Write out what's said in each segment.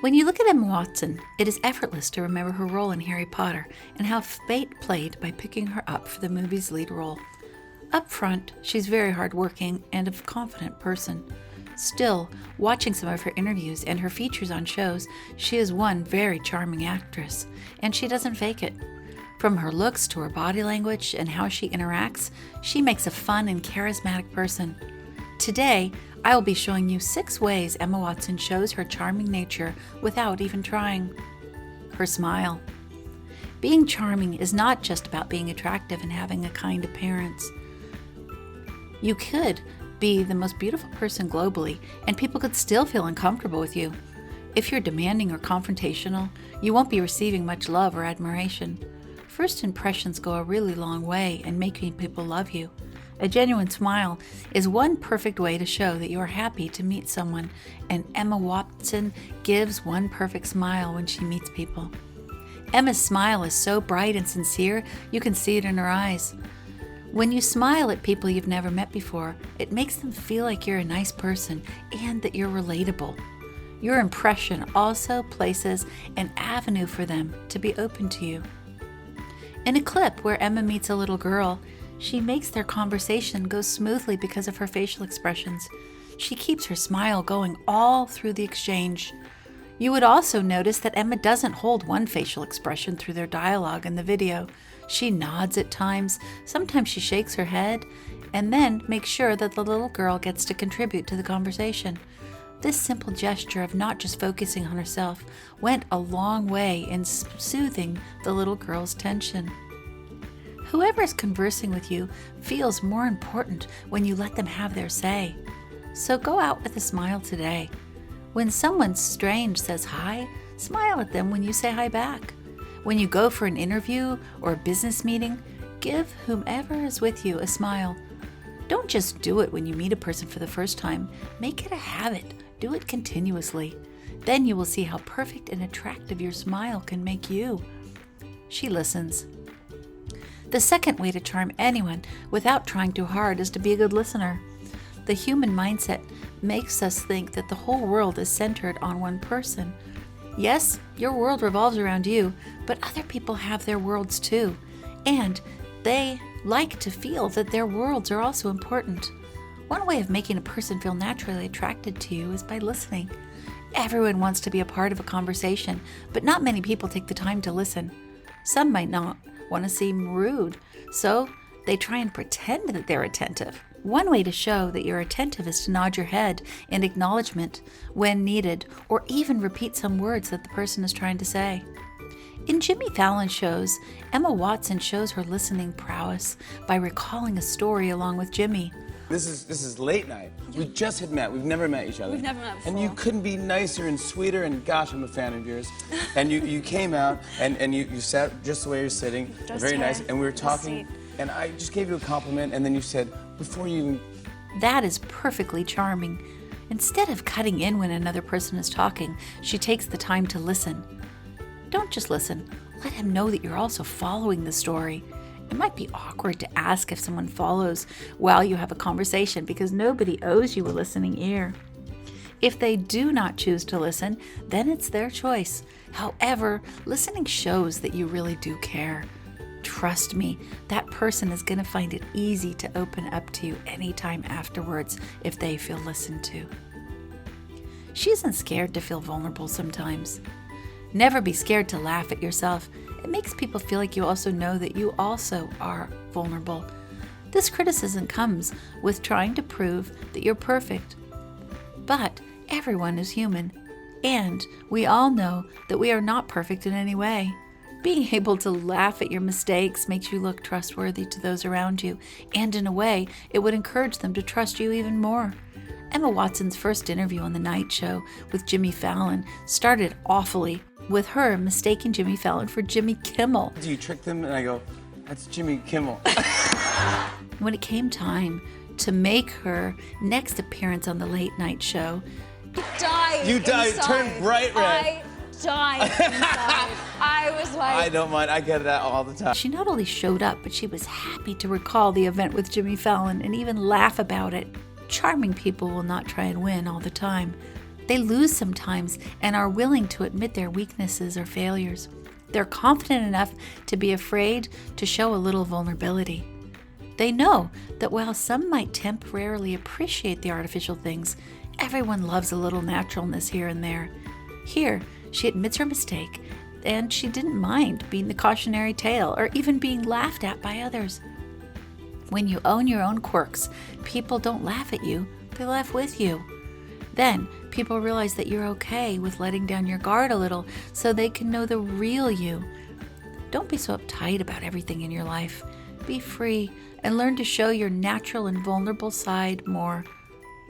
When you look at Emma Watson, it is effortless to remember her role in Harry Potter and how fate played by picking her up for the movie's lead role. Upfront, she's very hardworking and a confident person. Still, watching some of her interviews and her features on shows, she is one very charming actress, and she doesn't fake it. From her looks to her body language and how she interacts, she makes a fun and charismatic person. Today, I will be showing you 6 ways Emma Watson shows her charming nature without even trying. Her smile. Being charming is not just about being attractive and having a kind appearance. You could be the most beautiful person globally, and people could still feel uncomfortable with you. If you're demanding or confrontational, you won't be receiving much love or admiration. First impressions go a really long way in making people love you. A genuine smile is one perfect way to show that you are happy to meet someone, and Emma Watson gives one perfect smile when she meets people. Emma's smile is so bright and sincere, you can see it in her eyes. When you smile at people you've never met before, it makes them feel like you're a nice person and that you're relatable. Your impression also places an avenue for them to be open to you. In a clip where Emma meets a little girl, she makes their conversation go smoothly because of her facial expressions. She keeps her smile going all through the exchange. You would also notice that Emma doesn't hold one facial expression through their dialogue in the video. She nods at times, sometimes she shakes her head, and then makes sure that the little girl gets to contribute to the conversation. This simple gesture of not just focusing on herself went a long way in soothing the little girl's tension. Whoever is conversing with you feels more important when you let them have their say. So go out with a smile today. When someone strange says hi, smile at them when you say hi back. When you go for an interview or a business meeting, give whomever is with you a smile. Don't just do it when you meet a person for the first time. Make it a habit. Do it continuously. Then you will see how perfect and attractive your smile can make you. She listens. The second way to charm anyone without trying too hard is to be a good listener. The human mindset makes us think that the whole world is centered on one person. Yes, your world revolves around you, but other people have their worlds too, and they like to feel that their worlds are also important. One way of making a person feel naturally attracted to you is by listening. Everyone wants to be a part of a conversation, but not many people take the time to listen. Some might not want to seem rude, so they try and pretend that they're attentive. One way to show that you're attentive is to nod your head in acknowledgement when needed, or even repeat some words that the person is trying to say. In Jimmy Fallon shows, Emma Watson shows her listening prowess by recalling a story along with Jimmy. This is late night. We just had met. We've never met each other. We've never met before. And you couldn't be nicer and sweeter, and gosh, I'm a fan of yours. And you came out, and you sat just the way you're sitting, very nice, and we were talking, and I just gave you a compliment, and then you said, before you even... That is perfectly charming. Instead of cutting in when another person is talking, she takes the time to listen. Don't just listen. Let him know that you're also following the story. It might be awkward to ask if someone follows while you have a conversation because nobody owes you a listening ear. If they do not choose to listen, then it's their choice. However, listening shows that you really do care. Trust me, that person is going to find it easy to open up to you anytime afterwards if they feel listened to. She isn't scared to feel vulnerable sometimes. Never be scared to laugh at yourself. It makes people feel like you also know that you also are vulnerable. This criticism comes with trying to prove that you're perfect. But everyone is human, and we all know that we are not perfect in any way. Being able to laugh at your mistakes makes you look trustworthy to those around you, and in a way, it would encourage them to trust you even more. Emma Watson's first interview on The Night Show with Jimmy Fallon started awfully, with her mistaking Jimmy Fallon for Jimmy Kimmel. You tricked them, and I go, that's Jimmy Kimmel. When it came time to make her next appearance on The Late Night Show, You died. Turned bright red. I died inside. I was like... I don't mind. I get that all the time. she not only showed up, but she was happy to recall the event with Jimmy Fallon and even laugh about it. Charming people will not try and win all the time. They lose sometimes and are willing to admit their weaknesses or failures. They're confident enough to be afraid to show a little vulnerability. They know that while some might temporarily appreciate the artificial things, everyone loves a little naturalness here and there. Here, she admits her mistake, and she didn't mind being the cautionary tale or even being laughed at by others. When you own your own quirks, people don't laugh at you, they laugh with you. Then people realize that you're okay with letting down your guard a little so they can know the real you. Don't be so uptight about everything in your life. Be free and learn to show your natural and vulnerable side more.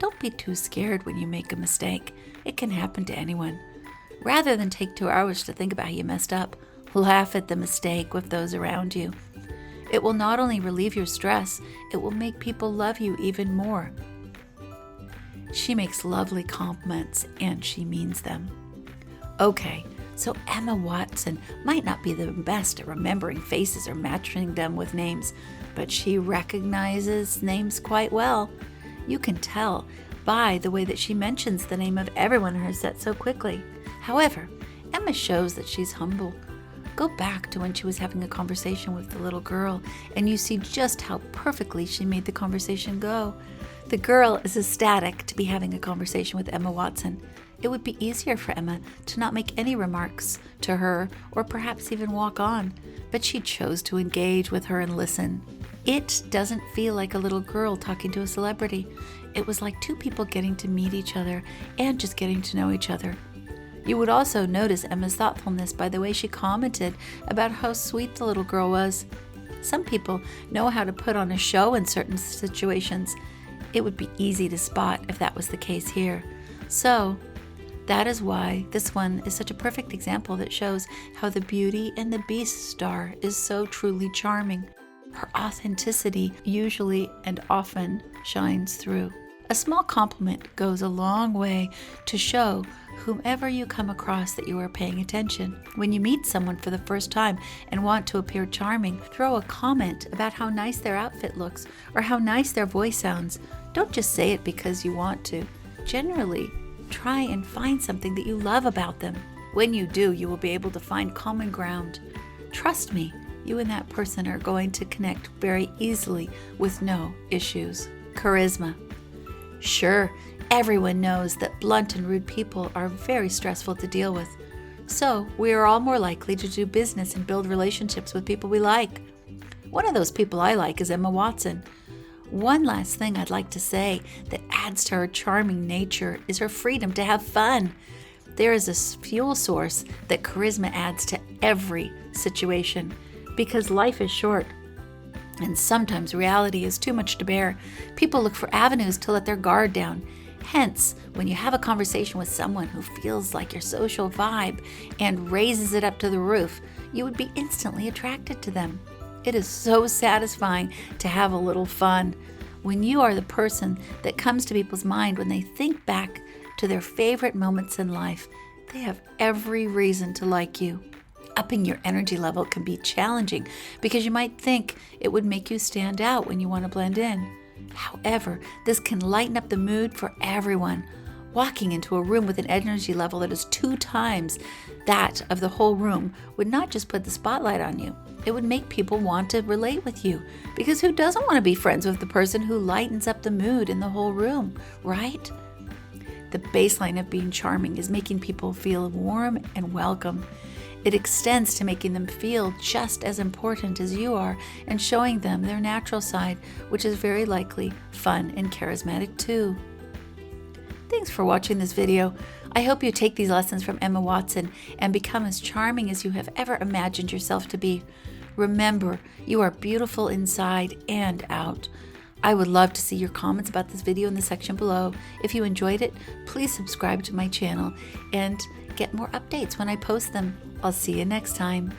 Don't be too scared when you make a mistake. It can happen to anyone. Rather than take 2 hours to think about how you messed up, laugh at the mistake with those around you. It will not only relieve your stress, it will make people love you even more. She makes lovely compliments, and she means them. Okay, so Emma Watson might not be the best at remembering faces or matching them with names, but she recognizes names quite well. You can tell by the way that she mentions the name of everyone in her set so quickly. However, Emma shows that she's humble. Go back to when she was having a conversation with the little girl, and you see just how perfectly she made the conversation go. The girl is ecstatic to be having a conversation with Emma Watson. It would be easier for Emma to not make any remarks to her or perhaps even walk on, but she chose to engage with her and listen. It doesn't feel like a little girl talking to a celebrity. It was like two people getting to meet each other and just getting to know each other. You would also notice Emma's thoughtfulness by the way she commented about how sweet the little girl was. Some people know how to put on a show in certain situations. It would be easy to spot if that was the case here. So, that is why this one is such a perfect example that shows how the Beauty and the Beast star is so truly charming. Her authenticity usually and often shines through. A small compliment goes a long way to show whomever you come across that you are paying attention. When you meet someone for the first time and want to appear charming, throw a comment about how nice their outfit looks or how nice their voice sounds. Don't just say it because you want to. Generally, try and find something that you love about them. When you do, you will be able to find common ground. Trust me, you and that person are going to connect very easily with no issues. Charisma. Sure, everyone knows that blunt and rude people are very stressful to deal with. So, we are all more likely to do business and build relationships with people we like. One of those people I like is Emma Watson. One last thing I'd like to say that adds to her charming nature is her freedom to have fun. There is a fuel source that charisma adds to every situation because life is short. And sometimes reality is too much to bear. People look for avenues to let their guard down. Hence, when you have a conversation with someone who feels like your social vibe and raises it up to the roof, you would be instantly attracted to them. It is so satisfying to have a little fun. When you are the person that comes to people's mind when they think back to their favorite moments in life, they have every reason to like you. Upping your energy level can be challenging because you might think it would make you stand out when you want to blend in. However, this can lighten up the mood for everyone. Walking into a room with an energy level that is 2 times that of the whole room would not just put the spotlight on you, it would make people want to relate with you. Because who doesn't want to be friends with the person who lightens up the mood in the whole room, right? The baseline of being charming is making people feel warm and welcome. It extends to making them feel just as important as you are and showing them their natural side, which is very likely fun and charismatic too. Thanks for watching this video. I hope you take these lessons from Emma Watson and become as charming as you have ever imagined yourself to be. Remember, you are beautiful inside and out. I would love to see your comments about this video in the section below. If you enjoyed it, please subscribe to my channel and get more updates when I post them. I'll see you next time.